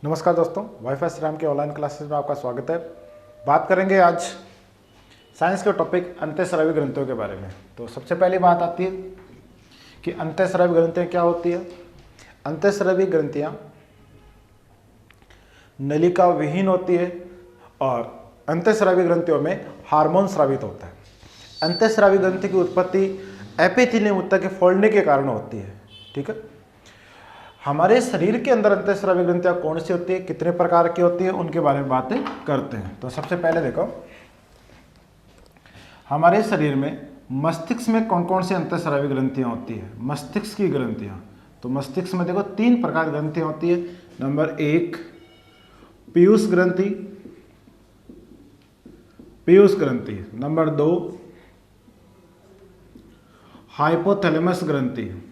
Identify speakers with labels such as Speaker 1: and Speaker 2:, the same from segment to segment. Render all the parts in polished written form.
Speaker 1: नमस्कार दोस्तों, वाईफाई श्री राम के ऑनलाइन क्लासेस में आपका स्वागत है। बात करेंगे आज साइंस के टॉपिक अंतःस्रावी ग्रंथियों के बारे में। तो सबसे पहली बात आती है कि अंतःस्रावी ग्रंथियाँ क्या होती है। अंतःस्रावी ग्रंथियाँ नलिका विहीन होती है और अंतःस्रावी ग्रंथियों में हार्मोन स्रावित होता है। अंतःस्रावी ग्रंथि की उत्पत्ति एपिथेलियम ऊतक के फूलने के कारण होती है। ठीक है, हमारे शरीर के अंदर अंतःस्रावी ग्रंथियां कौन सी होती है, कितने प्रकार की होती है, उनके बारे में बातें करते हैं। तो सबसे पहले देखो, हमारे शरीर में मस्तिष्क में कौन कौन सी अंतःस्रावी ग्रंथियां होती है। मस्तिष्क की ग्रंथियां, तो मस्तिष्क में देखो 3 प्रकार की ग्रंथियां होती है। नंबर 1 पीयूष ग्रंथि, पीयूष ग्रंथि। नंबर 2 हाइपोथैलेमस ग्रंथि,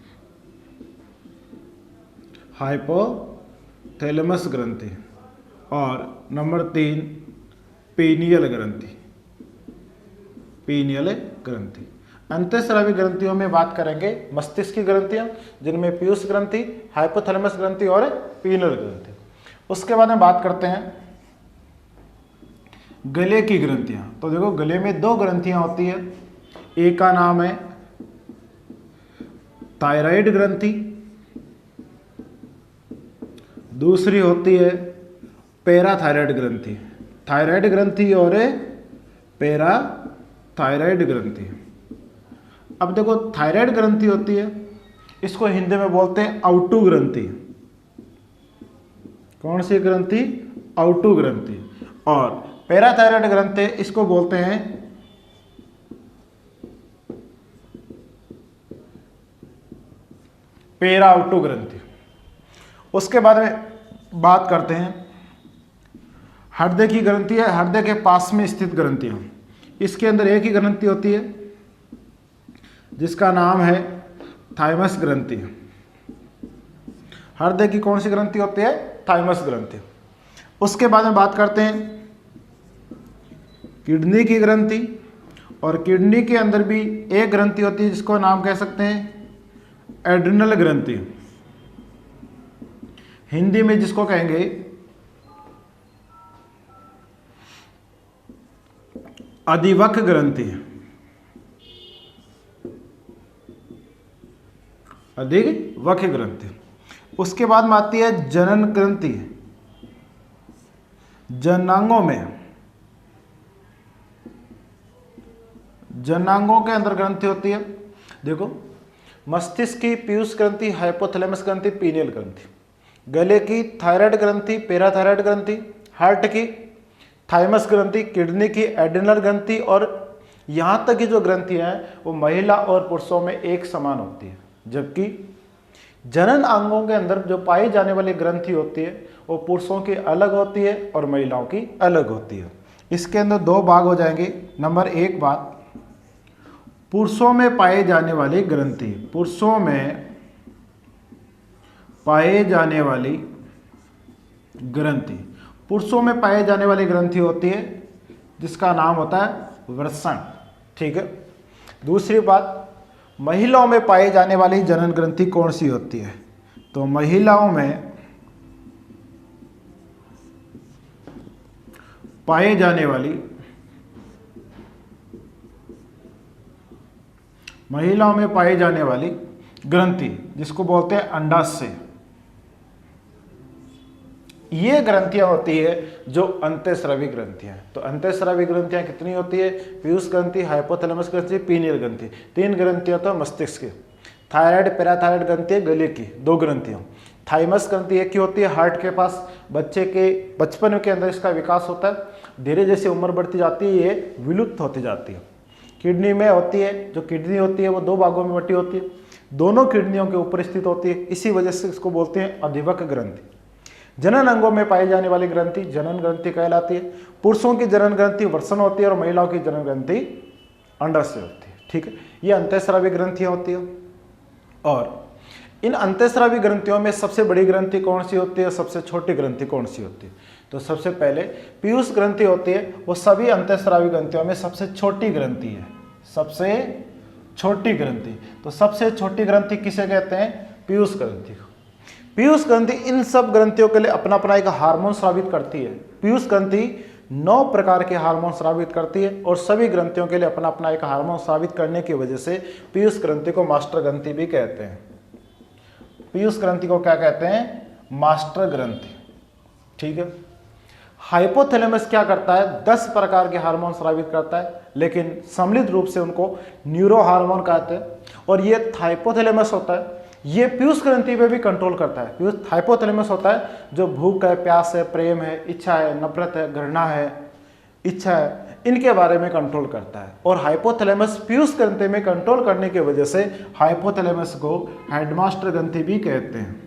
Speaker 1: हाइपोथैलेमस ग्रंथि। और नंबर 3 पीनियल ग्रंथि, पीनियल ग्रंथि। अंतःस्रावी ग्रंथियों में बात करेंगे मस्तिष्क की ग्रंथियां, जिनमें पीयूष ग्रंथि, हाइपोथैलेमस ग्रंथि और पीनियल ग्रंथि। उसके बाद में बात करते हैं गले की ग्रंथियां। तो देखो, गले में 2 ग्रंथियां होती है। एक का नाम है थायराइड ग्रंथि, दूसरी होती है पैराथायराइड ग्रंथि। थायराइड ग्रंथि और पैराथायराइड ग्रंथि। अब देखो, थायराइड ग्रंथि होती है, इसको हिंदी में बोलते हैं आउटू ग्रंथि। कौन सी ग्रंथि? आउटू ग्रंथि। और पैराथायराइड ग्रंथि, इसको बोलते हैं पेरा आउटू ग्रंथि। उसके बाद में बात करते हैं हृदय की ग्रंथि है, हृदय के पास में स्थित ग्रंथियां। इसके अंदर एक ही ग्रंथि होती है जिसका नाम है थाइमस ग्रंथि। हृदय की कौन सी ग्रंथि होती है? थाइमस ग्रंथि। उसके बाद में बात करते हैं किडनी की ग्रंथि, और किडनी के अंदर भी एक ग्रंथि होती है जिसको नाम कह सकते हैं एड्रिनल ग्रंथि, हिंदी में जिसको कहेंगे अधिवक्र ग्रंथि, अधिवक्र ग्रंथि। उसके बाद में आती है जनन ग्रंथि। जनांगों में, जनांगों के अंदर ग्रंथि होती है। देखो, मस्तिष्क की पीयूष ग्रंथि, हाइपोथैलेमस ग्रंथि, पीनियल ग्रंथि। गले की थायराइड ग्रंथि, पैराथायराइड ग्रंथि। हार्ट की थाइमस ग्रंथि, किडनी की एड्रिनल ग्रंथि। और यहाँ तक की जो ग्रंथियाँ हैं वो महिला और पुरुषों में एक समान होती है, जबकि जनन अंगों के अंदर जो पाई जाने वाली ग्रंथि होती है वो पुरुषों की अलग होती है और महिलाओं की अलग होती है। इसके अंदर 2 भाग हो जाएंगे। नंबर 1 बात, पुरुषों में पाए जाने वाली ग्रंथि। पुरुषों में पाए जाने वाली ग्रंथि, पुरुषों में पाए जाने वाली ग्रंथि होती है जिसका नाम होता है वृषण। ठीक है। दूसरी बात, महिलाओं में पाई जाने वाली जनन ग्रंथि कौन सी होती है? तो महिलाओं में पाए जाने वाली, महिलाओं में पाई जाने वाली ग्रंथि जिसको बोलते हैं अंडाशय, ये ग्रंथियां होती है जो अंतःस्रावी ग्रंथियां। तो अंतःस्रावी ग्रंथियां कितनी होती है? पीयूष ग्रंथि, हाइपोथैलेमस ग्रंथि, पीनियल ग्रंथि। 3 ग्रंथियां तो मस्तिष्क की। थायराइड, पैराथायराइड ग्रंथि गले की 2 ग्रंथियां। थाइमस ग्रंथि एक ही होती है हार्ट के पास। बच्चे के बचपन के अंदर इसका विकास होता है, धीरे जैसे उम्र बढ़ती जाती है ये विलुप्त होती जाती है। किडनी में होती है, जो किडनी होती है वो 2 भागों में बटी होती है, दोनों किडनियों के ऊपर स्थित होती है, इसी वजह से इसको बोलते हैं अधिवक्र ग्रंथि। जनन अंगों में पाई जाने वाली ग्रंथि जनन ग्रंथि कहलाती है। पुरुषों की जनन ग्रंथि वृषण होती है और महिलाओं की जनन ग्रंथि अंडाशय होती है। ठीक है, ये अंतःस्रावी ग्रंथियां होती है। और इन अंतःस्रावी ग्रंथियों में सबसे बड़ी ग्रंथि कौन सी होती है, सबसे छोटी ग्रंथि कौन सी होती है? तो सबसे पहले पीयूष ग्रंथि होती है, वो सभी अंतःस्रावी ग्रंथियों में सबसे छोटी ग्रंथि है, सबसे छोटी ग्रंथि। तो सबसे छोटी ग्रंथि किसे कहते हैं? पीयूष ग्रंथि को। पीयूष ग्रंथि इन सब ग्रंथियों के लिए अपना अपना एक हार्मोन स्रावित करती है। पीयूष ग्रंथि 9 प्रकार के हार्मोन स्रावित करती है और सभी ग्रंथियों के लिए अपना अपना एक हार्मोन स्रावित करने की वजह से पीयूष ग्रंथि को मास्टर ग्रंथि भी कहते हैं। पीयूष ग्रंथि को क्या कहते हैं? मास्टर ग्रंथि। ठीक है। हाइपोथैलेमस क्या करता है? 10 प्रकार के हार्मोन स्रावित करता है, लेकिन सम्मिलित रूप से उनको न्यूरो हार्मोन कहते हैं। और ये हाइपोथैलेमस होता है, ये पीयूष ग्रंथि पे भी कंट्रोल करता है। पीयूष हाइपोथैलेमस होता है जो भूख है, प्यास है, प्रेम है, इच्छा है, नफरत है, घृणा है, इच्छा है, इनके बारे में कंट्रोल करता है। और हाइपोथैलेमस पीयूष ग्रंथि में कंट्रोल करने की वजह से हाइपोथैलेमस को हेडमास्टर ग्रंथि भी कहते हैं।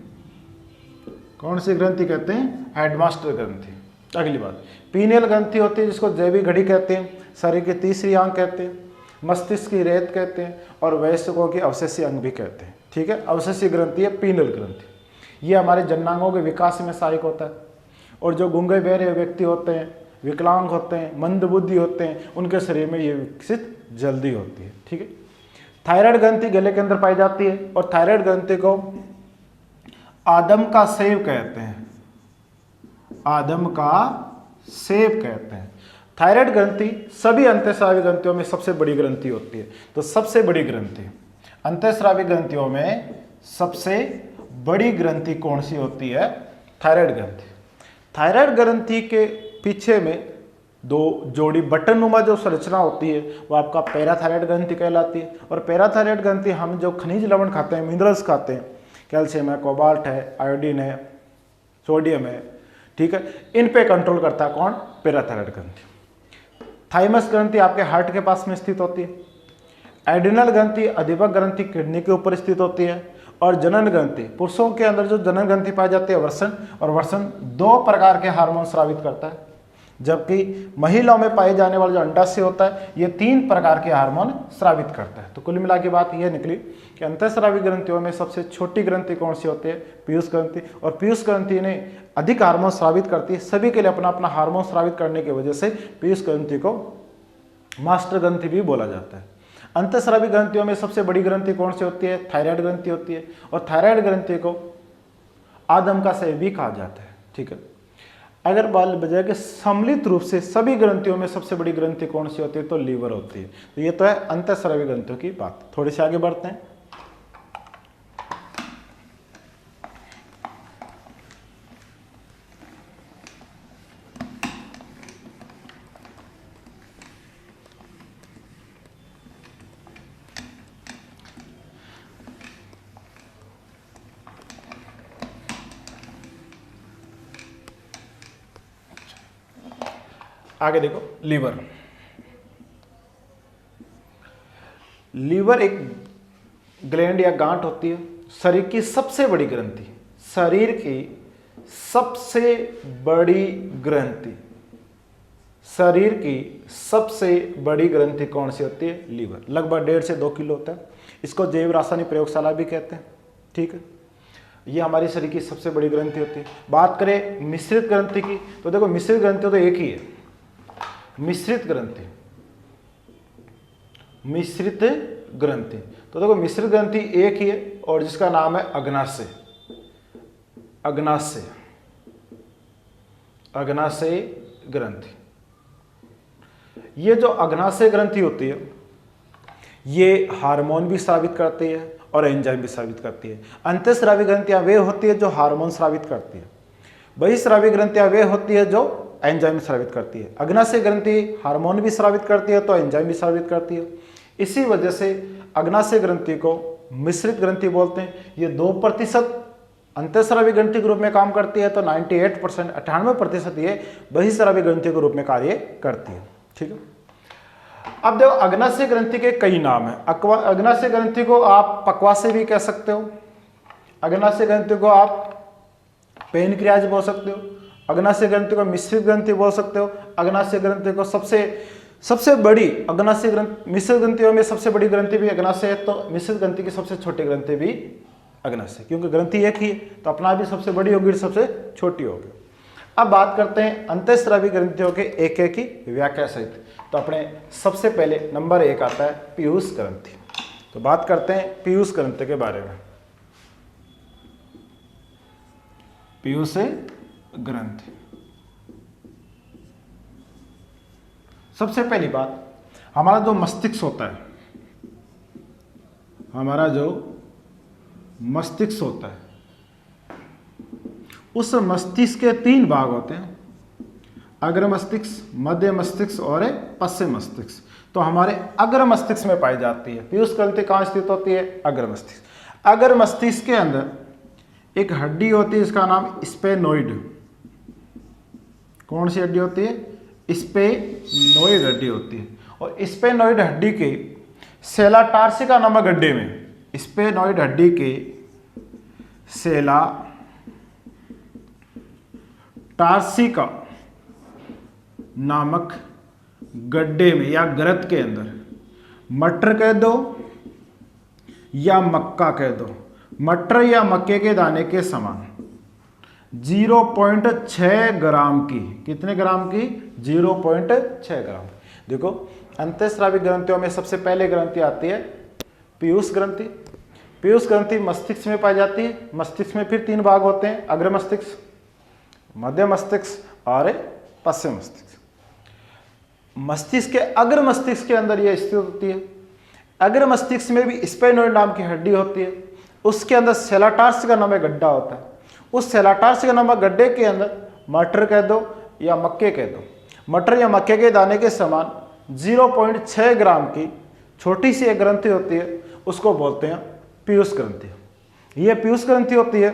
Speaker 1: कौन सी ग्रंथि कहते हैं? हेडमास्टर ग्रंथि। अगली बात, पीनियल ग्रंथि होती है जिसको जैविक घड़ी कहते हैं, शरीर की तीसरी आंख कहते हैं, मस्तिष्क की रेत कहते हैं और वयस्कों की अवशेषीय अंग भी कहते हैं। ठीक है। अवशेषीय ग्रंथि है पीनियल ग्रंथि। ये हमारे जननांगों के विकास में सहायक होता है। और जो गूंगे बहरे व्यक्ति होते हैं, विकलांग होते हैं, मंदबुद्धि होते हैं, उनके शरीर में ये विकसित जल्दी होती है। ठीक है। थायराइड ग्रंथि गले के अंदर पाई जाती है और थायराइड ग्रंथि को आदम का सेब कहते हैं। आदम का सेब कहते हैं। थायराइड ग्रंथि सभी अंतःस्रावी ग्रंथियों में सबसे बड़ी ग्रंथि होती है। तो सबसे बड़ी ग्रंथि अंतःस्रावी ग्रंथियों में सबसे बड़ी ग्रंथि कौन सी होती है? थायराइड ग्रंथि। थायराइड ग्रंथि के पीछे में 2 जोड़ी बटन नुमा जो संरचना होती है वो आपका पैराथायराइड ग्रंथि कहलाती है। और पैराथायराइड ग्रंथि हम जो खनिज लवण खाते हैं, मिनरल्स खाते हैं, कैल्शियम है, कोबाल्ट है, आयोडीन है, सोडियम है, ठीक है, इन पे कंट्रोल करता है कौन? पैराथायराइड ग्रंथि। थाइमस ग्रंथि आपके हार्ट के पास में स्थित होती है। एड्रिनल ग्रंथि अधिवक ग्रंथि किडनी के ऊपर स्थित होती है। और जनन ग्रंथि, पुरुषों के अंदर जो जनन ग्रंथि पाई जाती है वर्षण, और वर्षण 2 प्रकार के हार्मोन स्रावित करता है, जबकि महिलाओं में पाए जाने वाला जो अंडाशय होता है ये 3 प्रकार के हार्मोन स्रावित करता है। तो कुल मिला के बात यह निकली कि अंतःस्रावी ग्रंथियों में सबसे छोटी ग्रंथि कौन सी होती है? पीयूष ग्रंथि। और पीयूष ग्रंथि ने अधिक हार्मोन स्रावित करती है। सभी के लिए अपना अपना हार्मोन स्रावित करने की वजह से पीयूष ग्रंथि को मास्टर ग्रंथि भी बोला जाता है। अंतःस्रावी ग्रंथियों में सबसे बड़ी ग्रंथि कौन सी होती है? थायराइड ग्रंथि होती है। और थायराइड ग्रंथि को आदम का सेब भी कहा जाता है। ठीक है। अगर बात बजाय कि सम्मिलित रूप से सभी ग्रंथियों में सबसे बड़ी ग्रंथि कौन सी होती है? तो लीवर होती है। तो ये तो है अंतःस्रावी ग्रंथियों की बात। थोड़ी सी आगे बढ़ते हैं। आगे देखो, लीवर। लीवर एक ग्लैंड या गांठ होती है, शरीर की सबसे बड़ी ग्रंथि। शरीर की सबसे बड़ी ग्रंथि, शरीर की सबसे बड़ी ग्रंथि कौन सी होती है? लीवर। लगभग 1.5 से 2 किलो होता है। इसको जैव रासायनिक प्रयोगशाला भी कहते हैं। ठीक है। ये हमारी शरीर की सबसे बड़ी ग्रंथि होती है। बात करें मिश्रित ग्रंथि की, तो देखो मिश्रित ग्रंथि तो एक ही है, मिश्रित ग्रंथि। मिश्रित ग्रंथि, तो देखो मिश्रित ग्रंथि एक ही है और जिसका नाम है अग्नाशय। अग्नाशय, अग्नाशय ग्रंथि। ये जो अग्नाशय ग्रंथि होती है ये हार्मोन भी स्रावित करती है और एंजाइम भी स्रावित करती है। अंतःस्रावी ग्रंथियां वे होती है जो हार्मोन स्रावित करती है। बहिस्रावी ग्रंथियां वे होती है जो एंजाइम स्रावित करती है। अग्नाशय ग्रंथि हार्मोन भी स्रावित करती है तो एंजाइम भी स्रावित करती है। इसी वजह से अग्नाशय ग्रंथि को मिश्रित ग्रंथि बोलते हैं। ये 2% अंतःस्रावी ग्रंथि के रूप में काम करती है, तो 98% 98% ये बहिस्रावी ग्रंथि के रूप में कार्य करती है। ठीक है। अब देखो अग्नाशय ग्रंथि के कई नाम है। अग्नाशय ग्रंथि को आप पक्वाशय भी कह सकते हो, अग्नाशय ग्रंथि को आप पैनक्रियाज बोल सकते हो, अग्नाशय ग्रंथि को मिश्रित ग्रंथि बोल सकते हो, अग्नाशय ग्रंथि को सबसे बड़ी अग्नाशय ग्रंथि, मिश्रित ग्रंथियों में सबसे बड़ी ग्रंथि भी अग्नाशय है, तो मिश्रित ग्रंथि की सबसे छोटी ग्रंथि भी अग्नाशय, क्योंकि ग्रंथि एक ही है तो अपना भी सबसे बड़ी होगी, सबसे छोटी होगी। अब बात करते हैं अंतःस्रावी ग्रंथियों के एक एक की व्याख्या सहित। तो अपने सबसे पहले नंबर 1 आता है पीयूष ग्रंथि। तो बात करते हैं पीयूष ग्रंथि के बारे में। पीयूष ग्रंथि। सबसे पहली बात, हमारा जो मस्तिष्क होता है, हमारा जो मस्तिष्क होता है, उस मस्तिष्क के 3 भाग होते हैं, अग्र मस्तिष्क, मध्य मस्तिष्क और पश्चिम मस्तिष्क। तो हमारे अग्र मस्तिष्क में पाई जाती है। पीयूष ग्रंथि कहाँ स्थित होती है? अग्र मस्तिष्क। अग्र मस्तिष्क के अंदर एक हड्डी होती है, इसका नाम स्पेनोइड। कौन सी हड्डी होती है? स्पेनोइड हड्डी होती है। और स्पेनोइड हड्डी के सेला टार्सिका नामक गड्ढे में, स्पेनोइड हड्डी के सेला टार्सिका नामक गड्ढे में या ग्रत के अंदर मटर कह दो या मक्का कह दो, मटर या मक्के के दाने के समान 0.6 ग्राम की, कितने ग्राम की? 0.6 ग्राम। देखो, अंतःस्रावी ग्रंथियों में सबसे पहले ग्रंथि आती है पीयूष ग्रंथि। पीयूष ग्रंथि मस्तिष्क में पाई जाती है। मस्तिष्क में फिर 3 भाग होते हैं, अग्र मस्तिष्क, मध्य मस्तिष्क और पश्चिम मस्तिष्क। मस्तिष्क के अग्र मस्तिष्क के अंदर यह स्थित होती है। अग्र मस्तिष्क में भी स्पेनोइड नाम की हड्डी होती है, उसके अंदर सेला टार्सिका नामक गड्ढा होता है। उस सेला टार्सिका नामक गड्ढे के अंदर मटर कह दो या मक्के कह दो, मटर या मक्के के दाने के समान 0.6 ग्राम की छोटी सी एक ग्रंथि होती है, उसको बोलते हैं पीयूष ग्रंथि। यह पीयूष ग्रंथि होती है।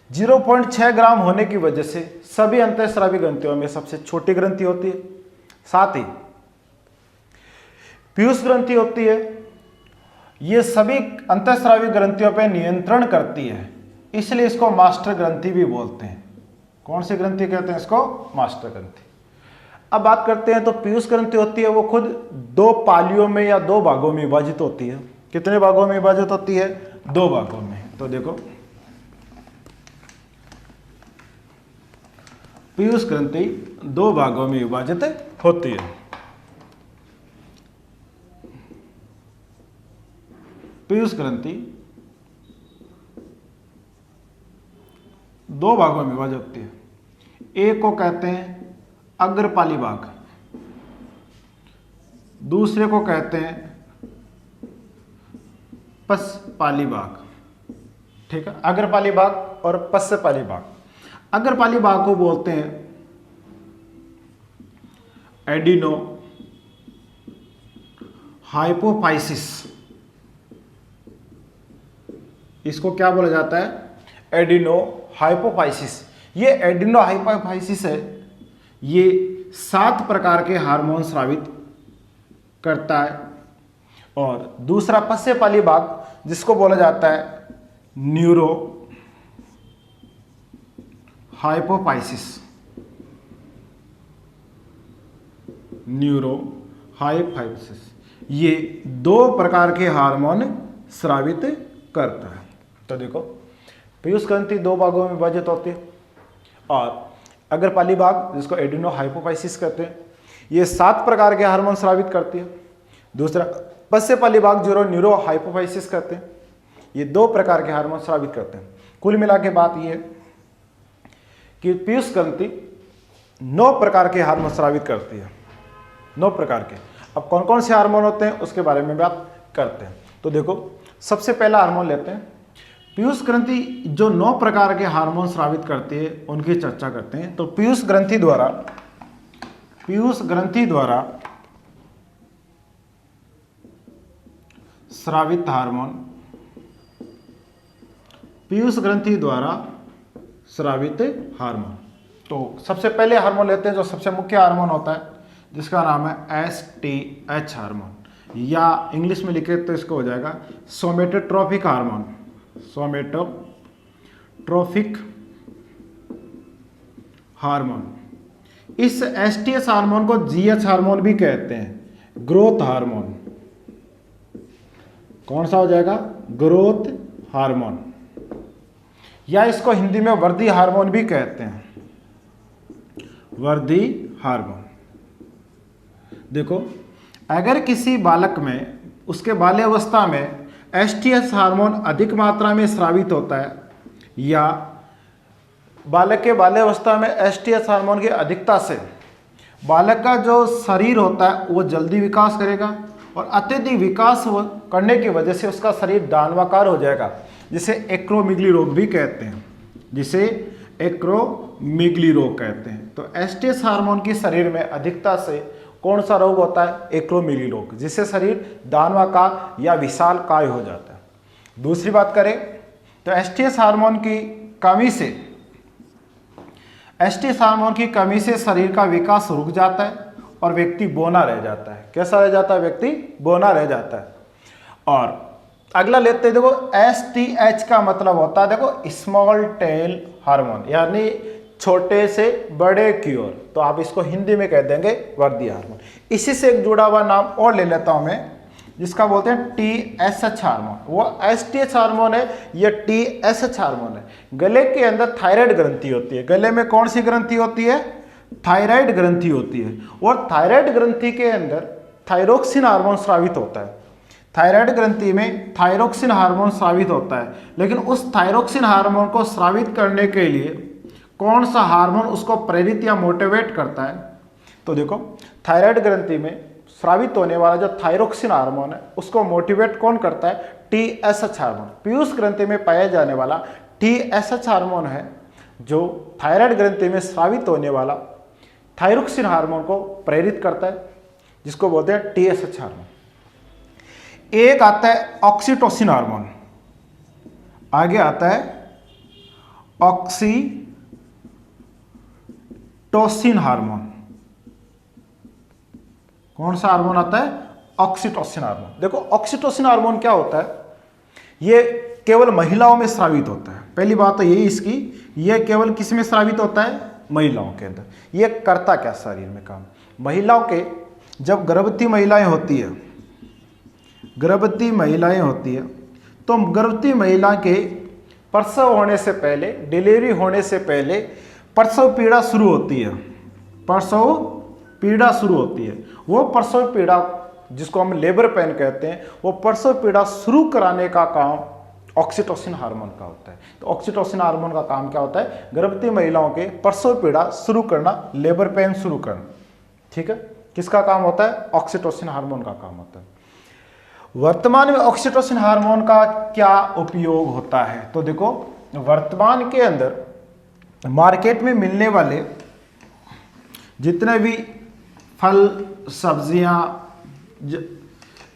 Speaker 1: 0.6 ग्राम होने की वजह से सभी अंतःस्रावी ग्रंथियों में सबसे छोटी ग्रंथि होती है। साथ ही पीयूष ग्रंथि होती है, ये सभी अंतःस्रावी ग्रंथियों पर नियंत्रण करती है, इसलिए इसको मास्टर ग्रंथि भी बोलते हैं। कौन सी ग्रंथि कहते हैं इसको? मास्टर ग्रंथि। अब बात करते हैं, तो पीयूष ग्रंथि होती है वो खुद 2 पालियों में या 2 भागों में विभाजित होती है। कितने भागों में विभाजित होती है? 2 भागों में। तो देखो, पीयूष ग्रंथि 2 भागों में विभाजित होती है। पीयूष ग्रंथि 2 भागों में विभाजित होती है। एक को कहते हैं अग्रपाली भाग, दूसरे को कहते हैं पश्चपाली भाग। ठीक है, अग्रपाली भाग और पश्चपाली भाग। अग्रपाली भाग को बोलते हैं एडिनो हाइपोफाइसिस। इसको क्या बोला जाता है? Adeno hypophysis. ये एडिनो हाइपोफाइसिस है, ये 7 प्रकार के हार्मोन स्रावित करता है। और दूसरा पश्चपाली भाग, जिसको बोला जाता है न्यूरो हाइपोफाइसिस। न्यूरो हाइपोफाइसिस ये 2 प्रकार के हार्मोन स्रावित करता है। तो देखो, पीयूष ग्रंथि 2 भागों में विभाजित होती है। और अग्रपाली भाग, जिसको एडिनो हाइपोफाइसिस कहते हैं, ये 7 प्रकार के हार्मोन स्रावित करती है। दूसरा पश्चपाली भाग, जो न्यूरो हाइपोफाइसिस कहते हैं, ये 2 प्रकार के हार्मोन स्रावित करते हैं। कुल मिला के बात ये है कि पीयूष ग्रंथि 9 प्रकार के हार्मोन स्रावित करती है। 9 प्रकार के। अब कौन कौन से हार्मोन होते हैं उसके बारे में बात करते हैं। तो देखो, सबसे पहला हार्मोन लेते हैं। पीयूष ग्रंथि जो 9 प्रकार के हार्मोन स्रावित करती है उनकी चर्चा करते हैं। तो पीयूष ग्रंथि द्वारा स्रावित हार्मोन, पीयूष ग्रंथि द्वारा स्रावित हार्मोन। तो सबसे पहले हार्मोन लेते हैं जो सबसे मुख्य हार्मोन होता है, जिसका नाम है एसटीएच हार्मोन, या इंग्लिश में लिखे तो इसको हो जाएगा सोमेटोट्रोपिक हार्मोन। सोमेटोट्रोपिक हार्मोन। इस एसटीएच हार्मोन को जीएच हार्मोन भी कहते हैं, ग्रोथ हार्मोन। कौन सा हो जाएगा? ग्रोथ हार्मोन, या इसको हिंदी में वृद्धि हार्मोन भी कहते हैं, वृद्धि हार्मोन। देखो, अगर किसी बालक में उसके बाल्यावस्था में एसटीएच हार्मोन अधिक मात्रा में स्रावित होता है, या बालक के बाल्यावस्था में एसटीएच हार्मोन की अधिकता से बालक का जो शरीर होता है वो जल्दी विकास करेगा और अत्यधिक विकास करने की वजह से उसका शरीर दानवाकार हो जाएगा, जिसे एक्रोमिगली रोग भी कहते हैं, जिसे एक्रोमिगली रोग कहते हैं। तो एसटीएच हार्मोन की शरीर में अधिकता से कौन सा रोग होता है? एक्रोमिगली रोग, जिससे शरीर दानवाकार या विशालकाय हो जाता है। दूसरी बात करें तो एसटीएच हार्मोन की कमी से शरीर का विकास रुक जाता है और व्यक्ति बौना रह जाता है। कैसा रह जाता है? व्यक्ति बौना रह जाता है। और अगला लेते हैं, देखो एसटीएच का मतलब होता है, देखो स्मॉल टेल हार्मोन, यानी छोटे से बड़े की ओर। तो आप इसको हिंदी में कह देंगे वर्दी हार्मोन। इसी से एक जुड़ा हुआ नाम और ले लेता हूं मैं, जिसका बोलते हैं टीएसएच हार्मोन। वो एसटीएच हार्मोन है, ये टीएसएच हार्मोन है। गले के अंदर थायराइड ग्रंथि होती है। गले में कौन सी ग्रंथि होती है? थायराइड ग्रंथि होती है। और थायराइड ग्रंथि के अंदर थायरोक्सिन हार्मोन स्रावित होता है। थायराइड ग्रंथि में थायरोक्सिन हार्मोन स्रावित होता है, लेकिन उस थायरोक्सिन हार्मोन को स्रावित करने के लिए कौन सा हार्मोन उसको प्रेरित या मोटिवेट करता है? तो देखो, थायराइड ग्रंथि में स्रावित होने वाला जो थायरोक्सिन हार्मोन है उसको मोटिवेट कौन करता है? TSH hormone. पीयूष ग्रंथि में पाया जाने वाला टीएसएच हार्मोन है जो थायराइड ग्रंथि में स्रावित होने वाला थायरोक्सिन हार्मोन को प्रेरित करता है, जिसको बोलते हैं टीएसएच हार्मोन। एक आता है ऑक्सीटोसिन हार्मोन, आगे आता है ऑक्सीटोसिन हार्मोन। कौन सा हार्मोन आता है? Oxytocin hormone. देखो, ऑक्सीटोसिन हार्मोन क्या होता है? ये केवल महिलाओं में स्रावित होता है। पहली बात तो यही इसकी, ये केवल किस में स्रावित होता है? महिलाओं के अंदर। ये करता क्या शरीर में काम? महिलाओं के जब गर्भवती महिलाएं होती है, तो गर्भवती महिला के प्रसव होने से पहले, डिलीवरी होने से पहले प्रसव पीड़ा शुरू होती है। वो प्रसव पीड़ा जिसको हम लेबर पेन कहते हैं, वो प्रसव पीड़ा शुरू कराने का काम ऑक्सीटोसिन हार्मोन का होता है। तो ऑक्सीटोसिन हार्मोन का काम क्या होता है? गर्भवती महिलाओं के प्रसव पीड़ा शुरू करना, लेबर पेन शुरू करना। ठीक है, किसका काम होता है? ऑक्सीटोसिन हार्मोन का काम होता है। वर्तमान में ऑक्सीटोसिन हार्मोन का क्या उपयोग होता है? तो देखो, वर्तमान के अंदर मार्केट में मिलने वाले जितने भी फल, सब्जियां,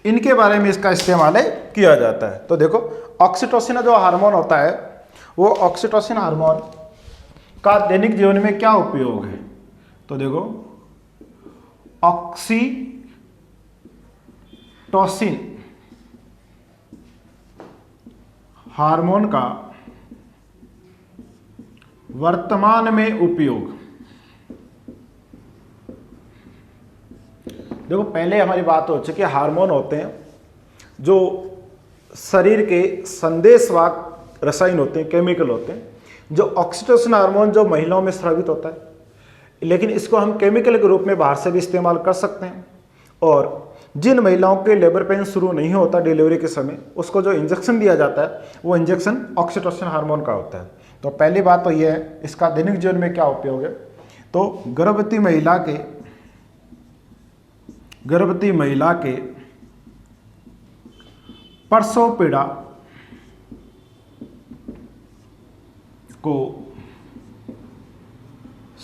Speaker 1: इनके बारे में इसका इस्तेमाल किया जाता है। तो देखो, ऑक्सीटोसिन जो हार्मोन होता है, वो ऑक्सीटोसिन हार्मोन का दैनिक जीवन में क्या उपयोग है? तो देखो, ऑक्सीटोसिन हार्मोन का वर्तमान में उपयोग, देखो पहले हमारी बात हो चुकी है, हार्मोन होते हैं जो शरीर के संदेशवाहक रसायन होते हैं, केमिकल होते हैं। जो ऑक्सीटोसिन हार्मोन जो महिलाओं में स्रावित होता है, लेकिन इसको हम केमिकल के रूप में बाहर से भी इस्तेमाल कर सकते हैं। और जिन महिलाओं के लेबर पेन शुरू नहीं होता डिलीवरी के समय, उसको जो इंजेक्शन दिया जाता है, वो इंजेक्शन ऑक्सीटोसिन हार्मोन का होता है। तो पहली बात तो ये है, इसका दैनिक जीवन में क्या उपयोग है? तो गर्भवती महिला के प्रसव पीड़ा को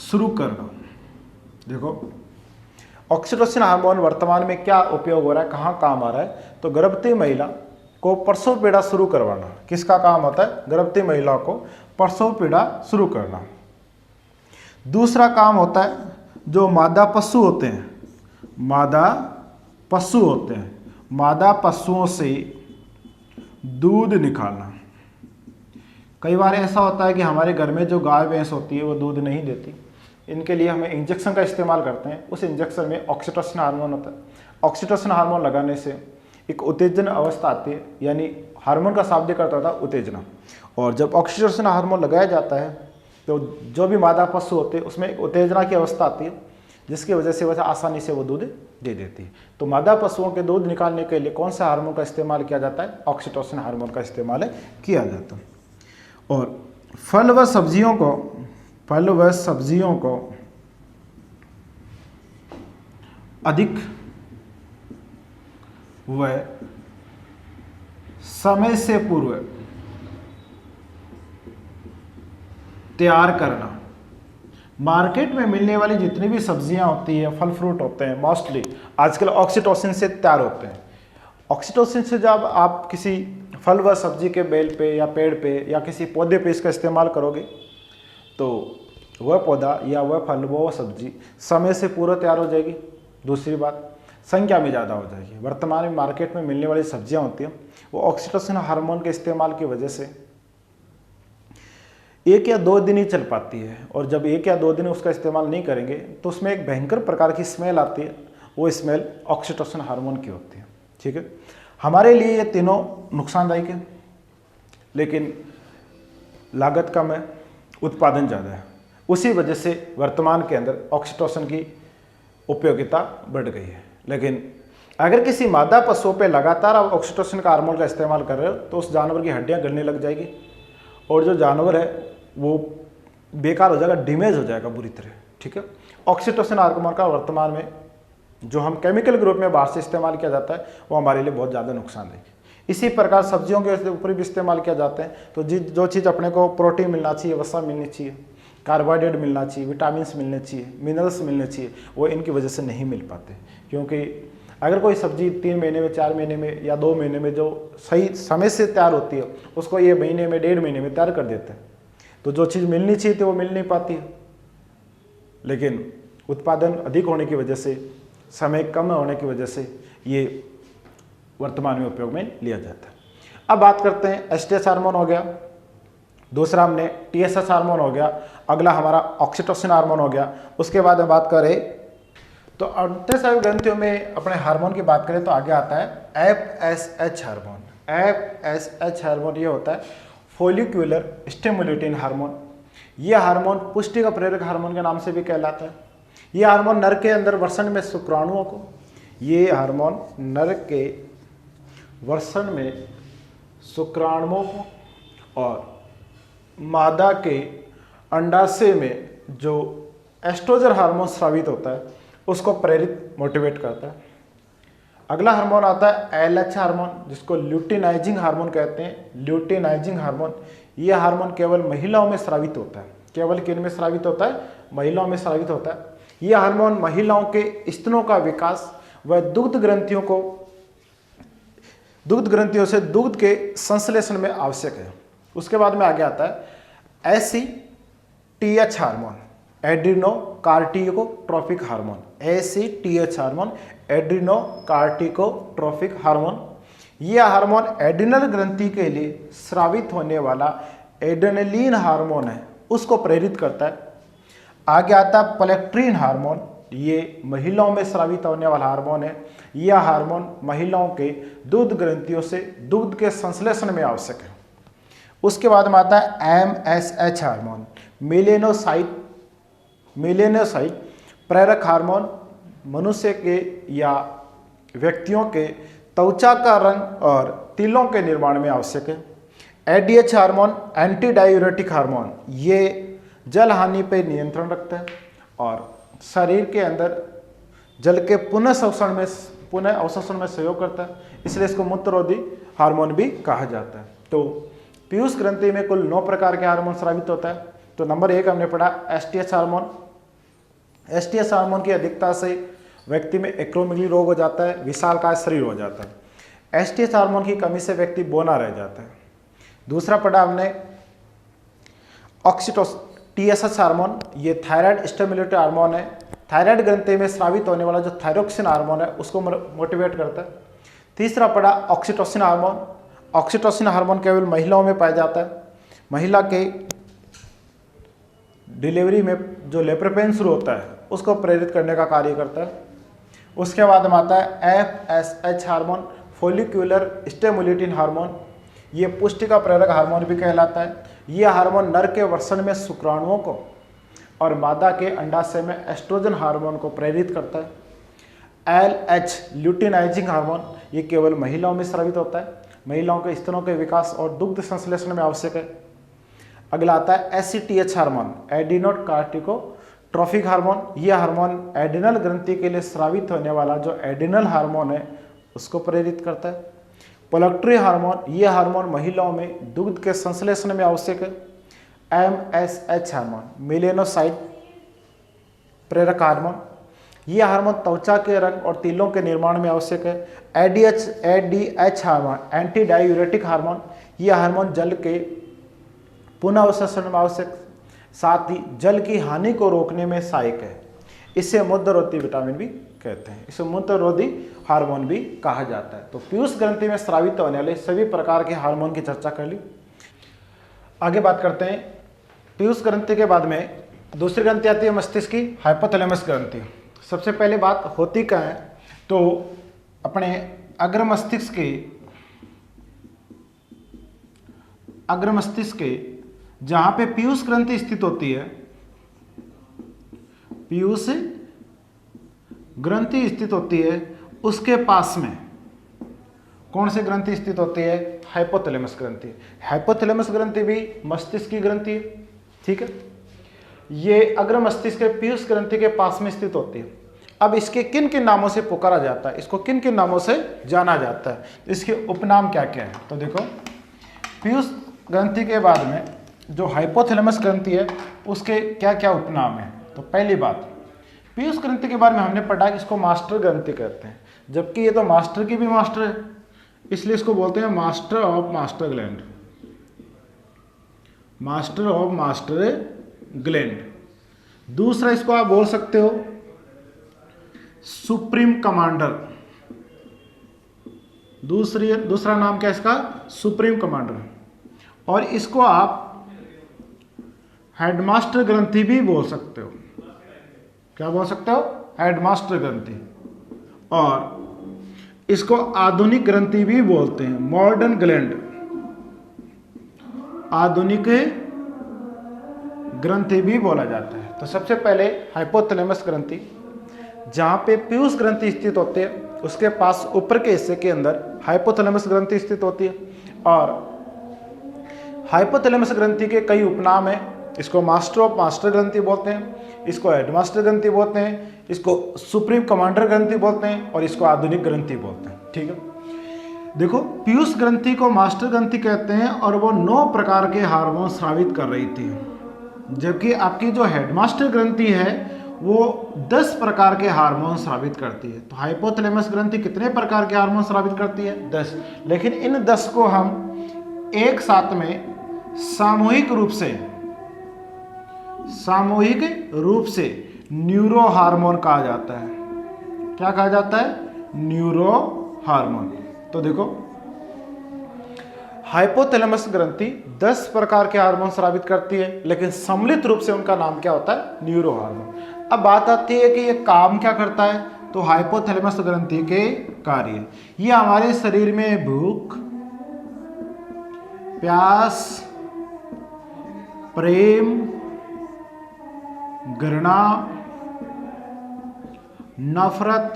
Speaker 1: शुरू करना। देखो, ऑक्सीटोसिन हार्मोन वर्तमान में क्या उपयोग हो रहा है, कहाँ काम आ रहा है? तो गर्भवती महिला को प्रसव पीड़ा शुरू करवाना। किसका काम होता है? गर्भवती महिला को प्रसव पीड़ा शुरू करना। दूसरा काम होता है, जो मादा पशु होते हैं, मादा पशुओं से दूध निकालना। कई बार ऐसा होता है कि हमारे घर में जो गाय भैंस होती है वो दूध नहीं देती, इनके लिए हमें इंजेक्शन का इस्तेमाल करते हैं। उस इंजेक्शन में ऑक्सीटोसिन हार्मोन होता है। ऑक्सीटोसिन हार्मोन लगाने से एक उत्तेजन अवस्था आती है, यानी हार्मोन का शाब्दिक अर्थ होता है उत्तेजना। और जब ऑक्सीटोसिन हार्मोन लगाया जाता है तो जो भी मादा पशु होते हैं उसमें एक उत्तेजना की अवस्था आती है, जिसकी वजह से वह आसानी से वो दूध दे देती है। तो मादा पशुओं के दूध निकालने के लिए कौन सा हार्मोन का इस्तेमाल किया जाता है? ऑक्सीटोसिन हार्मोन का इस्तेमाल किया जाता है। और फल व सब्जियों को फल व सब्जियों को अधिक व समय से पूर्व तैयार करना। मार्केट में मिलने वाली जितनी भी सब्जियां होती हैं, फल फ्रूट होते हैं, मोस्टली आजकल ऑक्सीटोसिन से तैयार होते हैं। ऑक्सीटोसिन से जब आप किसी फल व सब्जी के बेल पे या पेड़ पे या किसी पौधे पे इसका इस्तेमाल करोगे तो वह पौधा या वह फल वह सब्जी समय से पूर्व तैयार हो जाएगी। दूसरी बात, संख्या में ज़्यादा हो जाएगी। वर्तमान में मार्केट में मिलने वाली सब्जियां होती हैं वो ऑक्सीटोसिन हार्मोन के इस्तेमाल की वजह से 1 या 2 दिन ही चल पाती है, और जब 1 या 2 दिन उसका इस्तेमाल नहीं करेंगे तो उसमें एक भयंकर प्रकार की स्मेल आती है। वो स्मेल ऑक्सीटोसिन हार्मोन की होती है। ठीक है, हमारे लिए ये तीनों नुकसानदायक है, लेकिन लागत कम है, उत्पादन ज़्यादा है। उसी वजह से वर्तमान के अंदर ऑक्सीटोसिन की उपयोगिता बढ़ गई है। लेकिन अगर किसी मादा पशुओं पे लगातार आप ऑक्सीटोसिन का हार्मोन का इस्तेमाल कर रहे हो तो उस जानवर की हड्डियां गलने लग जाएगी और जो जानवर है वो बेकार हो जाएगा, डैमेज हो जाएगा बुरी तरह। ठीक है, ऑक्सीटोसिन हार्मोन का वर्तमान में जो हम केमिकल ग्रुप में बाहर से इस्तेमाल किया जाता है वो हमारे लिए बहुत ज़्यादा नुकसानदायक है। इसी प्रकार सब्जियों के ऊपर भी इस्तेमाल किया जाता है। तो जो चीज़ अपने को प्रोटीन मिलना चाहिए, वसा मिलनी चाहिए, कार्बोहाइड्रेट मिलना चाहिए, विटामिन मिलने चाहिए, मिनरल्स मिलने चाहिए, वो इनकी वजह से नहीं मिल पाते। क्योंकि अगर कोई सब्जी 3 महीने में, 4 महीने में या 2 महीने में जो सही समय से तैयार होती है उसको ये महीने में, 1.5 महीने में तैयार कर देते हैं, तो जो चीज़ मिलनी चाहिए थी वो मिल नहीं पाती है। लेकिन उत्पादन अधिक होने की वजह से, समय कम होने की वजह से ये वर्तमान में उपयोग में लिया जाता है। अब बात करते हैं एसटीएच हार्मोन हो गया, दूसरा हमने टीएसएच हार्मोन हो गया, अगला हमारा ऑक्सीटोसिन हार्मोन हो गया। उसके बाद हम बात करें तो अंतःस्रावी ग्रंथियों में अपने हार्मोन की बात करें तो आगे आता है एफएसएच हार्मोन। एफएसएच हार्मोन ये होता है फोलिकुलर स्टिमुलेटिंग हार्मोन। ये हार्मोन पुष्टि का प्रेरक हार्मोन के नाम से भी कहलाता है। ये हार्मोन नर के अंदर वर्षण में शुक्राणुओं को, ये हार्मोन नर के वर्षण में शुक्राणुओं को और मादा के अंडाशय में जो एस्ट्रोजन हार्मोन स्रावित होता है उसको प्रेरित मोटिवेट करता है। अगला हार्मोन आता है एलएच हार्मोन, जिसको ल्यूटिनाइजिंग हार्मोन कहते हैं। ल्यूटिनाइजिंग हार्मोन, यह हार्मोन केवल महिलाओं में स्रावित होता है। केवल किन में स्रावित होता है? महिलाओं में स्रावित होता है। यह हार्मोन महिलाओं के स्तनों का विकास व दुग्ध ग्रंथियों से दुग्ध के संश्लेषण में आवश्यक है। उसके बाद में आगे आता है ACTH hormone, adrenocorticotrophic hormone. ACTH hormone, adrenocorticotrophic hormone. यह हार्मोन एड्रिनल ग्रंथि के लिए स्रावित होने वाला एड्रेनलिन हार्मोन है, उसको प्रेरित करता है। आगे आता है प्लेक्ट्रीन हार्मोन, ये महिलाओं में स्रावित होने वाला हार्मोन है। यह हार्मोन महिलाओं के दुग्ध ग्रंथियों से दुग्ध के संश्लेषण में आवश्यक है। उसके बाद में आता है एमएसएच हार्मोन, मेलेनोसाइट प्रेरक हार्मोन। मनुष्य के या व्यक्तियों के त्वचा का रंग और तिलों के निर्माण में आवश्यक है। ADH hormone, anti diuretic hormone, ये जल हानि पर नियंत्रण रखता है और शरीर के अंदर जल के पुनः अवशोषण में सहयोग करता है, इसलिए इसको मूत्ररोधी हार्मोन भी कहा जाता है। तो पीयूष ग्रंथि में कुल 9 प्रकार के हार्मोन स्रावित होता है। तो नंबर 1 हमने पढ़ा एसटीएच हार्मोन। एसटीएच हार्मोन की अधिकता से व्यक्ति में एक्रोमेगली रोग हो जाता है, विशालकाय शरीर हो जाता है। एसटीएच हार्मोन की कमी से व्यक्ति बौना रह जाता है। दूसरा पढ़ा हमने टीएसएच हार्मोन, ये थायराइड स्टिमुलेटर हार्मोन है। थायराइड ग्रंथि में स्रावित होने वाला जो थायरोक्सिन हार्मोन है उसको मोटिवेट करता है। तीसरा पढ़ा ऑक्सीटोसिन हार्मोन। ऑक्सीटोसिन हार्मोन केवल महिलाओं में पाया जाता है। महिला के डिलीवरी में जो लेबर पेन शुरू होता है उसको प्रेरित करने का कार्य करता है। उसके बाद में आता है FSH hormone, follicular stimulating hormone, ये पुष्टि का प्रेरक हार्मोन भी कहलाता है। यह हार्मोन नर के वर्षण में शुक्राणुओं को और मादा के अंडाशय में एस्ट्रोजन हार्मोन को प्रेरित करता है। एलएच ल्यूटिनाइजिंग हार्मोन, ये केवल महिलाओं में स्रावित होता है। महिलाओं के स्तनों के विकास और दुग्ध संश्लेषण में आवश्यक है। अगला आता है ACTH हार्मोन, एडिनो कार्टिकोट्रोफिक हार्मोन। यह हार्मोन एडिनल ग्रंथि के लिए स्रावित होने वाला जो एडिनल हार्मोन है उसको प्रेरित करता है। पोल्ट्री हार्मोन, यह हार्मोन महिलाओं में दुग्ध के संश्लेषण में आवश्यक है। MSH हार्मोन, मेलेनोसाइट प्रेरक हार्मोन, यह हार्मोन त्वचा के रंग और तिलों के निर्माण में आवश्यक है। ADH hormone, anti diuretic hormone, यह हार्मोन जल के पुनः अवशोषण में आवश्यक, साथ ही जल की हानि को रोकने में सहायक है। इसे मूत्ररोधी विटामिन भी कहते हैं, इसे मूत्ररोधी हार्मोन भी कहा जाता है। तो पीयूष ग्रंथि में स्रावित होने वाले सभी प्रकार के हार्मोन की चर्चा कर ली। आगे बात करते हैं पीयूष ग्रंथि के बाद में दूसरी ग्रंथि आती है मस्तिष्क की, हाइपोथैलेमस ग्रंथि। सबसे पहले बात होती क्या है, तो अपने अग्र मस्तिष्क के जहां पे पीयूष ग्रंथि स्थित होती है, पीयूष ग्रंथि स्थित होती है, उसके पास में कौन सी ग्रंथि स्थित होती है? हाइपोथैलेमस ग्रंथि। हाइपोथैलेमस ग्रंथि भी मस्तिष्क की ग्रंथि है, ठीक है। ये अग्र मस्तिष्क के पीयूष ग्रंथि के पास में स्थित होती है। अब इसके किन किन नामों से पुकारा जाता है, इसको किन किन नामों से जाना जाता है, इसके उपनाम क्या क्या है? तो देखो, पीयूष ग्रंथि के बाद में जो हाइपोथैलेमस ग्रंथि है उसके क्या क्या उपनाम है। तो पहली बात, पीयूष ग्रंथि के बारे में हमने पढ़ा कि इसको मास्टर ग्रंथि कहते हैं, जबकि ये तो मास्टर की भी मास्टर है, इसलिए इसको बोलते हैं master of master gland, master of master gland. दूसरा इसको आप बोल सकते हो सुप्रीम कमांडर, दूसरा नाम क्या है इसका? Supreme commander. और इसको आप हेडमास्टर ग्रंथि भी बोल सकते हो। क्या बोल सकते हो? हेडमास्टर ग्रंथि। और इसको आधुनिक ग्रंथि भी बोलते हैं, मॉडर्न ग्लैंड, आधुनिक ग्रंथि भी बोला जाता है। तो सबसे पहले हाइपोथैलेमस ग्रंथि, जहां पे पीयूष ग्रंथि स्थित होते हैं उसके पास ऊपर के हिस्से के अंदर हाइपोथैलेमस ग्रंथि स्थित होती है। और हाइपोथैलेमस ग्रंथि के कई उपनाम हैं। इसको मास्टर ऑफ मास्टर ग्रंथि बोलते हैं, इसको हेडमास्टर ग्रंथि बोलते हैं, इसको सुप्रीम कमांडर ग्रंथि बोलते हैं, और इसको आधुनिक ग्रंथि बोलते हैं, ठीक है। देखो, पीयूष ग्रंथि को मास्टर ग्रंथि कहते हैं और वो 9 प्रकार के हार्मोन स्रावित कर रही थी, जबकि आपकी जो हेडमास्टर ग्रंथि है वो 10 प्रकार के हार्मोन स्रावित करती है। तो हाइपोथैलेमस ग्रंथि कितने प्रकार के हार्मोन स्रावित करती है? 10। लेकिन इन 10 को हम एक साथ में सामूहिक रूप से न्यूरो हार्मोन कहा जाता है। क्या कहा जाता है? Neuro hormone. तो देखो, हाइपोथैलेमस ग्रंथि 10 प्रकार के हार्मोन स्रावित करती है, लेकिन सम्मिलित रूप से उनका नाम क्या होता है? Neuro hormone. अब बात आती है कि ये काम क्या करता है। तो हाइपोथैलेमस ग्रंथि के कार्य, ये हमारे शरीर में भूख, प्यास, प्रेम, घृणा, नफरत,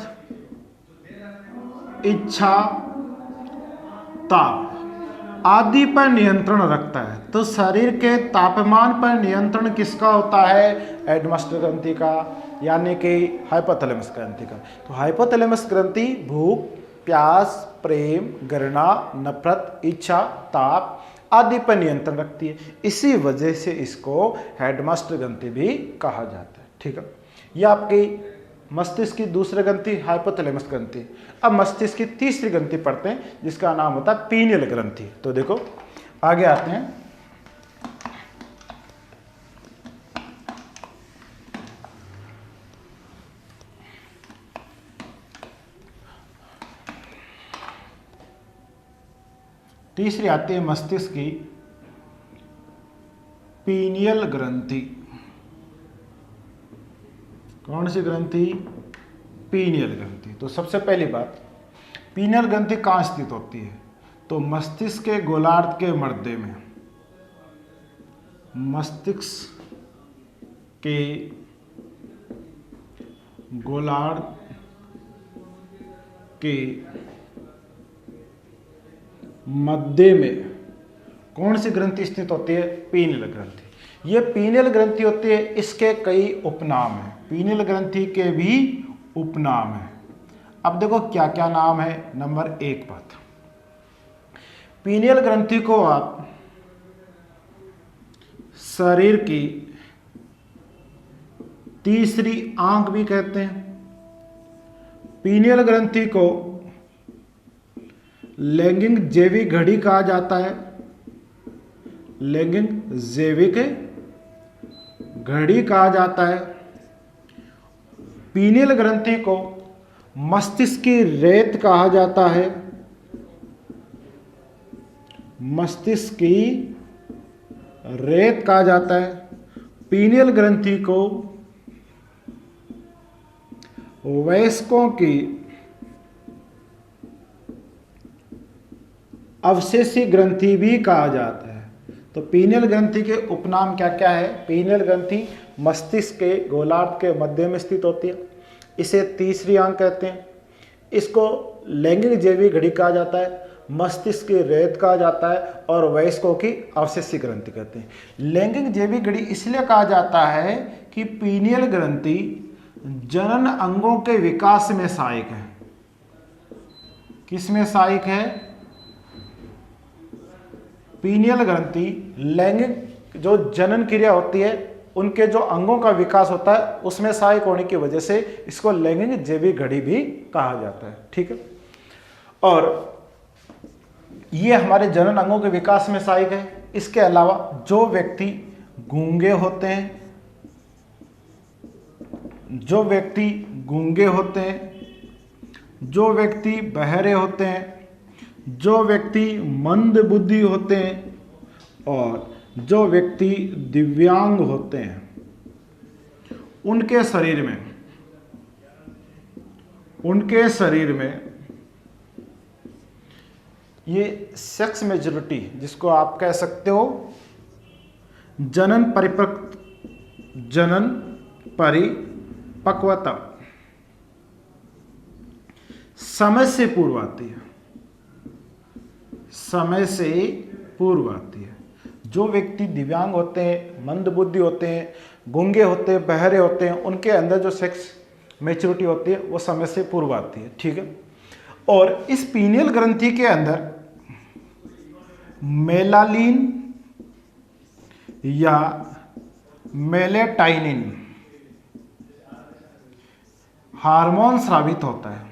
Speaker 1: इच्छा, ताप आदि पर नियंत्रण रखता है। तो शरीर के तापमान पर नियंत्रण किसका होता है? हेडमास्टर ग्रंथि का, यानी कि हाइपोथैलेमस ग्रंथि का। तो हाइपोथैलेमस ग्रंथि भूख, प्यास, प्रेम, घृणा, नफरत, इच्छा, ताप आदि पर नियंत्रण रखती है। इसी वजह से इसको हेडमास्टर ग्रंथि भी कहा जाता है, ठीक है। यह आपकी मस्तिष्क की दूसरी ग्रंथि हाइपोथैलेमस ग्रंथि। अब मस्तिष्क की तीसरी ग्रंथि पढ़ते हैं जिसका नाम होता है पीनियल ग्रंथि। तो देखो, आगे आते हैं। तीसरी आती है मस्तिष्क की पीनियल ग्रंथि। कौन सी ग्रंथि? पीनियल ग्रंथि। तो सबसे पहली बात, पीनियल ग्रंथि कहाँ स्थित होती है? तो मस्तिष्क के गोलार्ध के मध्य में, मस्तिष्क के गोलार्ध के मध्य में कौन सी ग्रंथि स्थित होती है? पीनियल ग्रंथि। ये पीनियल ग्रंथि होती है, इसके कई उपनाम हैं। पीनियल ग्रंथि के भी उपनाम हैं। अब देखो क्या क्या नाम है। नंबर 1 बात, पीनियल ग्रंथि को आप शरीर की तीसरी आंख भी कहते हैं। पीनियल ग्रंथि को लैंगिक जैविक घड़ी कहा जाता है। लैंगिक जैविक घड़ी कहा जाता है। पीनियल ग्रंथि को मस्तिष्क की रेत कहा जाता है। मस्तिष्क की रेत कहा जाता है। पीनियल ग्रंथि को वयस्कों की अवशेषी ग्रंथि भी कहा जाता है। तो पीनियल ग्रंथि के उपनाम क्या क्या है? पीनियल ग्रंथि मस्तिष्क के गोलार्ध के मध्य में स्थित होती है। इसे तीसरी आंख कहते हैं। इसको लैंगिक जैविक घड़ी कहा जाता है, मस्तिष्क की रेत कहा जाता है और वयस्कों की अवशेषी ग्रंथि कहते हैं। लैंगिक जैविक घड़ी इसलिए कहा जाता है कि पीनियल ग्रंथि जनन अंगों के विकास में सहायक है। किसमें सहायक है? पीनियल ग्रंथि लैंगिक जो जनन क्रिया होती है, उनके जो अंगों का विकास होता है उसमें सहायक होने की वजह से इसको लैंगिक जैविक घड़ी भी कहा जाता है। ठीक है, और ये हमारे जनन अंगों के विकास में सहायक है। इसके अलावा जो व्यक्ति गूंगे होते हैं, जो व्यक्ति गूंगे होते हैं, जो व्यक्ति बहरे होते हैं, जो व्यक्ति मंद बुद्धि होते हैं और जो व्यक्ति दिव्यांग होते हैं, उनके शरीर में ये सेक्स मेजोरिटी, जिसको आप कह सकते हो जनन परिपक्वता, समय से पूर्व आती है। समय से पूर्व आती है। जो व्यक्ति दिव्यांग होते हैं, मंद बुद्धि होते हैं, गूंगे होते हैं, बहरे होते हैं, उनके अंदर जो सेक्स मैच्योरिटी होती है वो समय से पूर्व आती है। ठीक है, और इस पीनियल ग्रंथि के अंदर मेलानिन या मेलेटाइनिन हार्मोन स्रावित होता है।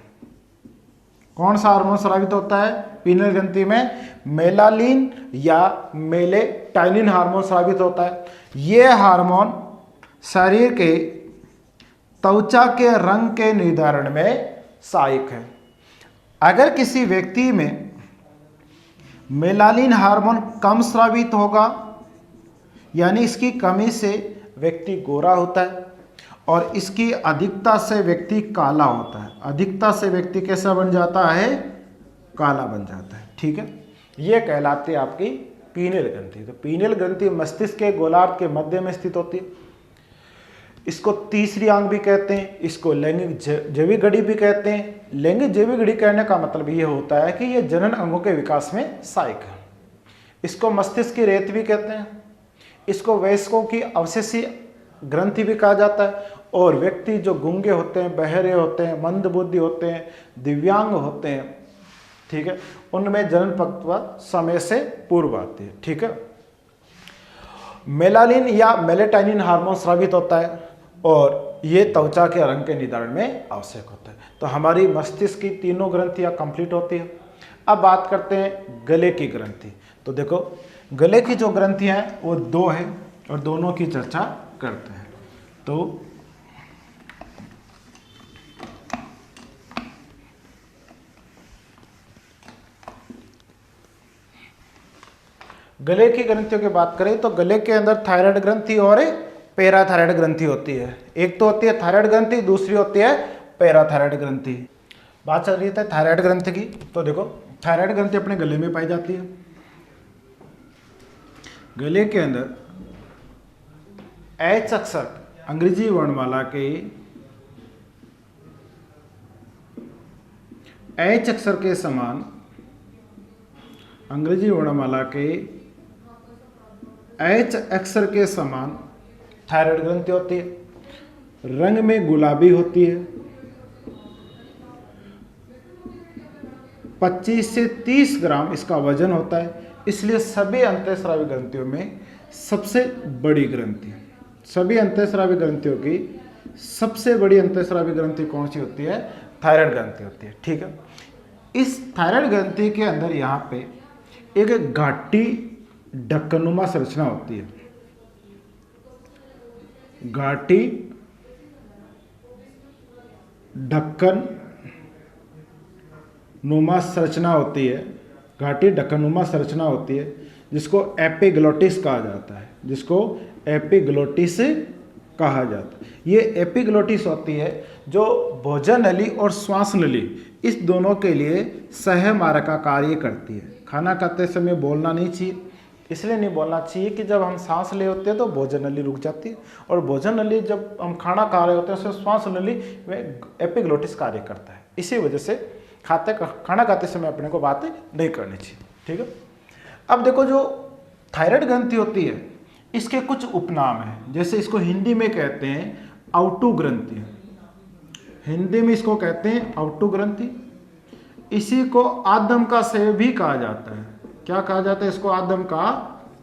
Speaker 1: कौन सा हार्मोन स्रावित होता है? पीनियल ग्रंथि में मेलानिन या मेलेटाइनिन हार्मोन स्रावित होता है। यह हार्मोन शरीर के त्वचा के रंग के निर्धारण में सहायक है। अगर किसी व्यक्ति में मेलानिन हार्मोन कम स्रावित होगा, यानी इसकी कमी से व्यक्ति गोरा होता है, और इसकी अधिकता से व्यक्ति काला होता है। अधिकता से व्यक्ति कैसा बन जाता है? काला बन जाता है। ठीक है, यह कहलाती है आपकी पीनियल ग्रंथि। तो पीनियल ग्रंथि मस्तिष्क के गोलार्ध के मध्य में स्थित होती है। इसको तीसरी आंख भी कहते हैं, इसको लैंगिक जैविक घड़ी भी कहते हैं। लैंगिक जैविक घड़ी कहने का मतलब यह होता है कि यह जनन अंगों के विकास में सहायक है। इसको मस्तिष्क की रेत भी कहते हैं। इसको वयस्कों की अवशेषी ग्रंथि भी कहा जाता है। और व्यक्ति जो गूंगे होते हैं, बहरे होते हैं, मंद बुद्धि होते हैं, दिव्यांग होते हैं, ठीक है, उनमें जनन पक्वता समय से पूर्व आती है। ठीक है, मेलानिन या मेलेटाइनिन हार्मोन स्रावित होता है और ये त्वचा के रंग के निर्धारण में आवश्यक होता है। तो हमारी मस्तिष्क की तीनों ग्रंथियां कंप्लीट होती है। अब बात करते हैं गले की ग्रंथि। तो देखो, गले की जो ग्रंथियां हैं वो 2 है और दोनों की चर्चा करते हैं। तो गले की ग्रंथियों की बात करें तो गले के अंदर थायराइड ग्रंथि और पैराथायराइड ग्रंथि होती है। एक तो होती है थायराइड ग्रंथि, दूसरी होती है पैराथायराइड ग्रंथि। बात चल रही है थायराइड ग्रंथि की। तो देखो, थायराइड ग्रंथि अपने गले में पाई जाती है। गले के अंदर एच अक्षर अंग्रेजी वर्णमाला के एच अक्षर के समान अंग्रेजी वर्णमाला के एच अक्षर के समान थायराइड ग्रंथि होती है, रंग में गुलाबी होती है, 25 से 30 ग्राम इसका वजन होता है, इसलिए सभी अंतःस्रावी ग्रंथियों में सबसे बड़ी ग्रंथि, सभी अंतःस्रावी ग्रंथियों की सबसे बड़ी अंतःस्रावी ग्रंथि कौन सी होती है? थायराइड ग्रंथि होती है। ठीक है, इस थायराइड ग्रंथि के अंदर यहाँ पे एक घाटी ढक्कनुमा संरचना होती है, घाटी ढक्कन नुमा संरचना होती है, घाटी ढक्कनुमा संरचना होती है, जिसको एपिग्लोटिस कहा जाता है, जिसको एपिग्लोटिस कहा जाता है। ये एपिग्लोटिस होती है जो भोजन नली और श्वास नली इस दोनों के लिए सहमार्ग का कार्य करती है। खाना खाते समय बोलना नहीं चाहिए, इसलिए नहीं बोलना चाहिए कि जब हम सांस ले होते हैं तो भोजन नली रुक जाती है, और भोजन नली जब हम खाना खा रहे होते हैं उसमें श्वास नली में एपिग्लोटिस कार्य करता है। इसी वजह से खाना खाते समय अपने को बातें नहीं करनी चाहिए। ठीक है, अब देखो जो थायराइड ग्रंथि होती है इसके कुछ उपनाम हैं, जैसे इसको हिंदी में कहते हैं आउटू ग्रंथि, हिंदी में इसको कहते हैं आउटू ग्रंथि। इसी को आदम का सेब भी कहा जाता है। क्या कहा जाता है इसको? आदम का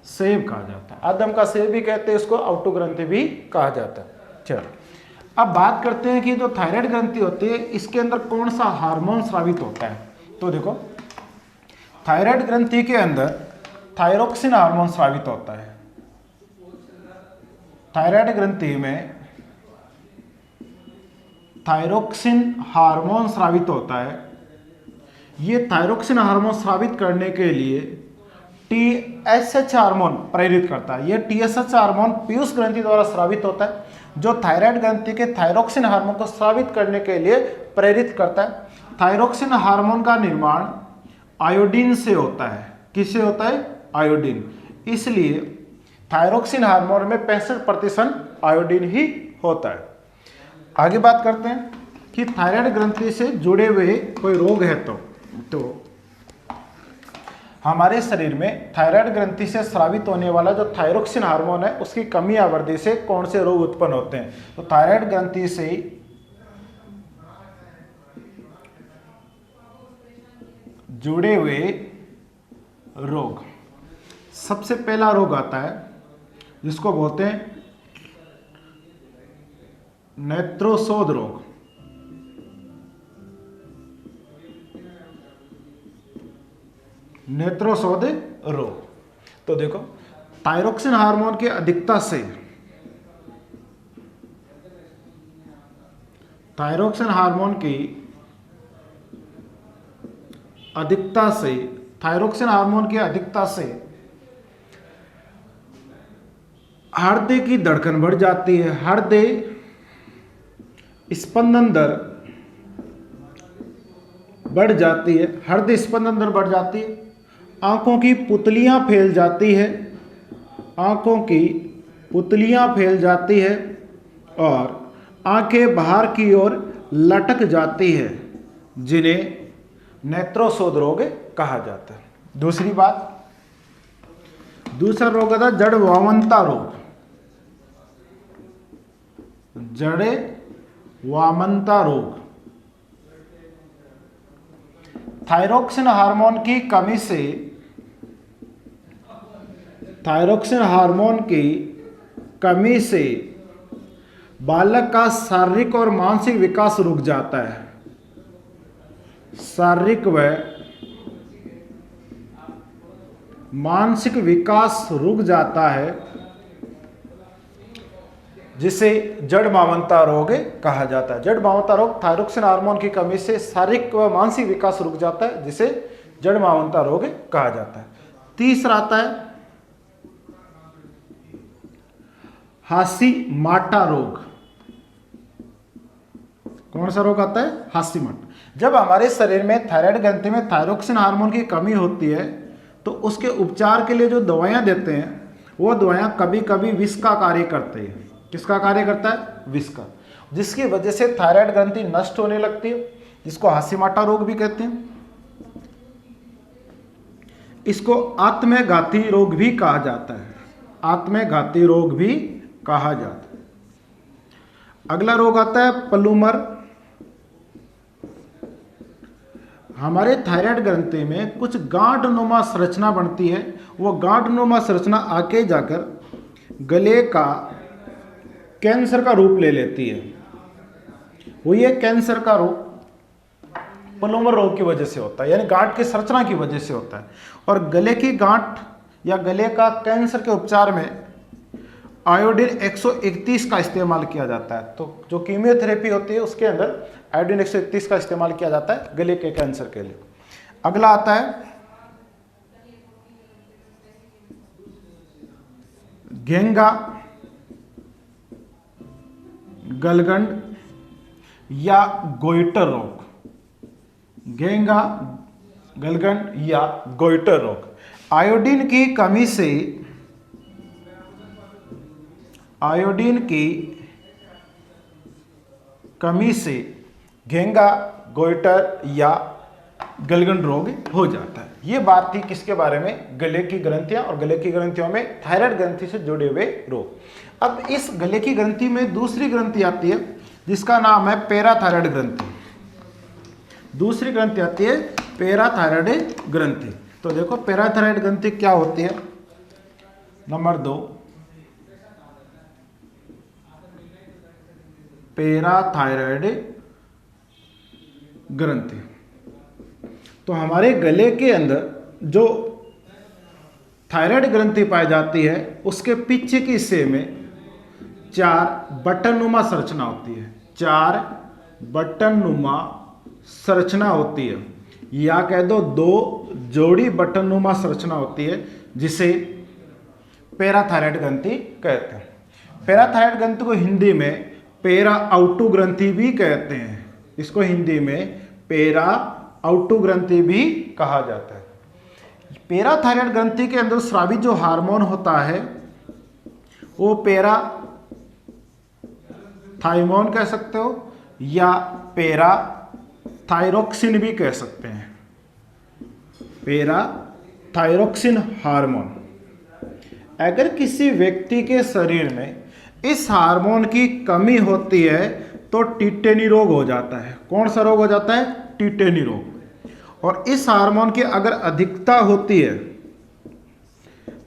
Speaker 1: सेब कहा जाता है, आदम का सेब भी कहते हैं इसको, आउटू ग्रंथि भी कहा जाता है। चलो अब बात करते हैं कि जो थायराइड ग्रंथि होती है इसके अंदर कौन सा हार्मोन स्रावित होता है। तो देखो थायराइड ग्रंथि के अंदर थायरोक्सिन हार्मोन स्रावित होता है। थायराइड ग्रंथि में थायरोक्सिन हार्मोन स्रावित होता है। ये थायरोक्सिन हार्मोन स्रावित करने के लिए TSH हार्मोन प्रेरित करता है। यह TSH हार्मोन पीयूष ग्रंथि द्वारा स्रावित होता है, जो थायराइड ग्रंथि के थायरोक्सिन हार्मोन को स्रावित करने के लिए प्रेरित करता है। थायरोक्सिन हार्मोन का निर्माण आयोडीन से होता है। किससे होता है? आयोडीन। इसलिए थायरोक्सिन हार्मोन में 65% आयोडीन ही होता है। आगे बात करते हैं कि थायराइड ग्रंथि से जुड़े हुए कोई रोग है तो हमारे शरीर में थायराइड ग्रंथि से स्रावित होने वाला जो थायरोक्सिन हार्मोन है उसकी कमी या वृद्धि से कौन से रोग उत्पन्न होते हैं? तो थायराइड ग्रंथि से जुड़े हुए रोग, सबसे पहला रोग आता है जिसको बोलते हैं नेत्रोशोथ रोग। नेत्रोशोथ रोग। तो देखो थायरोक्सिन हार्मोन की अधिकता से, थायरोक्सिन हार्मोन की अधिकता से, थायरोक्सिन हार्मोन की अधिकता से हृदय की धड़कन बढ़ जाती है, हृदय स्पंदन दर बढ़ जाती है, हृदय स्पंदन दर बढ़ जाती है, आंखों की पुतलियां फैल जाती है, आंखों की पुतलियां फैल जाती है और आंखें बाहर की ओर लटक जाती है, जिन्हें नेत्रोशोथ रोग कहा जाता है। दूसरी बात, दूसरा रोग था जड़ वामनता रोग। जड़ वामनता रोग थायरोक्सिन हार्मोन की कमी से, थायरोक्सिन हार्मोन की कमी से बालक का शारीरिक और मानसिक विकास रुक जाता है। शारीरिक व मानसिक विकास रुक जाता है, जिसे जड़ मावनता रोग कहा जाता है। जड़ मावनता रोग थायरोक्सिन हार्मोन की कमी से शारीरिक व मानसिक विकास रुक जाता है, जिसे जड़ मावनता रोग कहा जाता है। तीसरा आता है हाशीमाटा रोग। कौन सा रोग आता है? हाशीमाटा। जब हमारे शरीर में थायराइड ग्रंथि में थायरोक्सिन हार्मोन की कमी होती है तो उसके उपचार के लिए जो दवाइयां देते हैं वो दवाइयां कभी कभी विष का कार्य करते हैं। किसका कार्य करता है? विष का, जिसकी वजह से थायराइड ग्रंथि नष्ट होने लगती है, जिसको हाशीमाटा रोग भी कहते हैं। इसको आत्मघाती रोग भी कहा जाता है। आत्मघाती रोग भी कहा जाता है। अगला रोग आता है प्लूमर। हमारे थायराइड ग्रंथि में कुछ गांठनुमा संरचना बनती है, वो गांठनुमा संरचना आगे जाकर गले का कैंसर का रूप ले लेती है। वो ये कैंसर का रूप प्लूमर रोग की वजह से होता है, यानी गांठ की संरचना की वजह से होता है। और गले की गांठ या गले का कैंसर के उपचार में आयोडीन 131 का इस्तेमाल किया जाता है। तो जो कीमियोथेरेपी होती है उसके अंदर आयोडीन 131 का इस्तेमाल किया जाता है गले के कैंसर के लिए। अगला आता है घेंगा गलगंड या गोइटर रोग। घेंगा गलगंड या गोइटर रोग आयोडीन की कमी से घेंगा गोइटर या गलगंड रोग हो जाता है। ये बात थी किसके बारे में, गले की ग्रंथियां और गले की ग्रंथियों में थायराइड ग्रंथि से जुड़े हुए रोग। अब इस गले की ग्रंथि में दूसरी ग्रंथि आती है जिसका नाम है पैराथायराइड ग्रंथि। दूसरी ग्रंथि आती है पैराथायराइड ग्रंथि। तो देखो पैराथायराइड ग्रंथि क्या होती है। नंबर 2 पैराथायराइड ग्रंथि। तो हमारे गले के अंदर जो थायराइड ग्रंथि पाई जाती है उसके पीछे के हिस्से में 4 बटननुमा संरचना होती है। 4 बटननुमा संरचना होती है, या कह दो 2 जोड़ी बटननुमा संरचना होती है जिसे पैराथायराइड ग्रंथि कहते हैं। पैराथायराइड ग्रंथि को हिंदी में पैरा आउटू ग्रंथि भी कहते हैं। इसको हिंदी में पैरा आउटू ग्रंथि भी कहा जाता है। पैराथायराइड ग्रंथि के अंदर स्रावित जो हार्मोन होता है वो पैरा थाइमोन कह सकते हो या पैरा थायरोक्सिन भी कह सकते हैं। Para thyroxine hormone. अगर किसी व्यक्ति के शरीर में इस हार्मोन की कमी होती है तो टिटेनी रोग हो जाता है। कौन सा रोग हो जाता है? टिटेनी रोग। और इस हार्मोन की अगर अधिकता होती है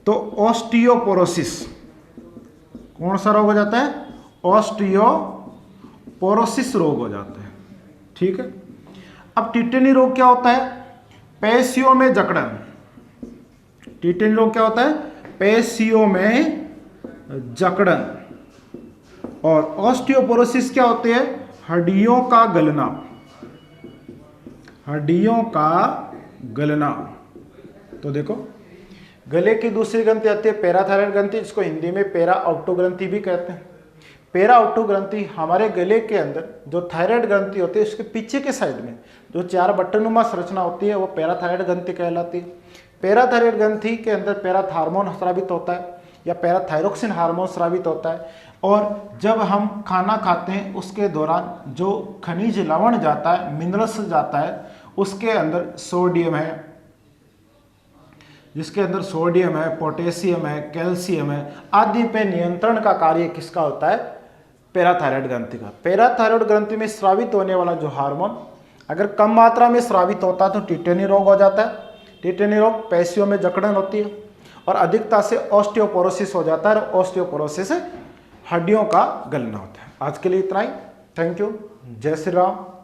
Speaker 1: तो ऑस्टियोपोरोसिस। कौन सा रोग हो जाता है? ऑस्टियोपोरोसिस रोग हो जाता है। ठीक है। अब टिटेनी रोग क्या होता है? पेशियों में जकड़न। टिटेनी रोग क्या होता है? पेशियों में जकड़न। और ऑस्टियोपोरोसिस क्या होते हैं? हड्डियों का गलना। हड्डियों का गलना। तो देखो गले की दूसरी ग्रंथि आती है पैराथायराइड ग्रंथि, जिसको हिंदी में पैरा आउटू ग्रंथि भी कहते हैं। पैरा आउटू ग्रंथि हमारे गले के अंदर जो थायराइड ग्रंथि होती है उसके पीछे के साइड में जो 4 बटननुमा संरचना होती है वो पैराथायराइड ग्रंथि कहलाती है। पैराथायराइड ग्रंथि के अंदर पैराथार्मोन स्रावित होता है या पैराथायरोक्सिन हार्मोन स्रावित होता है। और जब हम खाना खाते हैं उसके दौरान जो खनिज लवण जाता है, मिनरल्स जाता है, उसके अंदर सोडियम है, जिसके अंदर सोडियम है, पोटेशियम है, कैल्शियम है आदि पे नियंत्रण का कार्य किसका होता है? पैराथायराइड ग्रंथि का। पैराथायराइड ग्रंथि में स्रावित होने वाला जो हार्मोन अगर कम मात्रा में स्रावित होता है तो टिटेनी रोग हो जाता है। टिटेनी रोग पेशियों में जकड़न होती है और अधिकता से ऑस्टियोपोरोसिस हो जाता है और ऑस्टियोपोरोसिस से हड्डियों का गलना होता है। आज के लिए इतना ही। Thank you. जय श्री राम।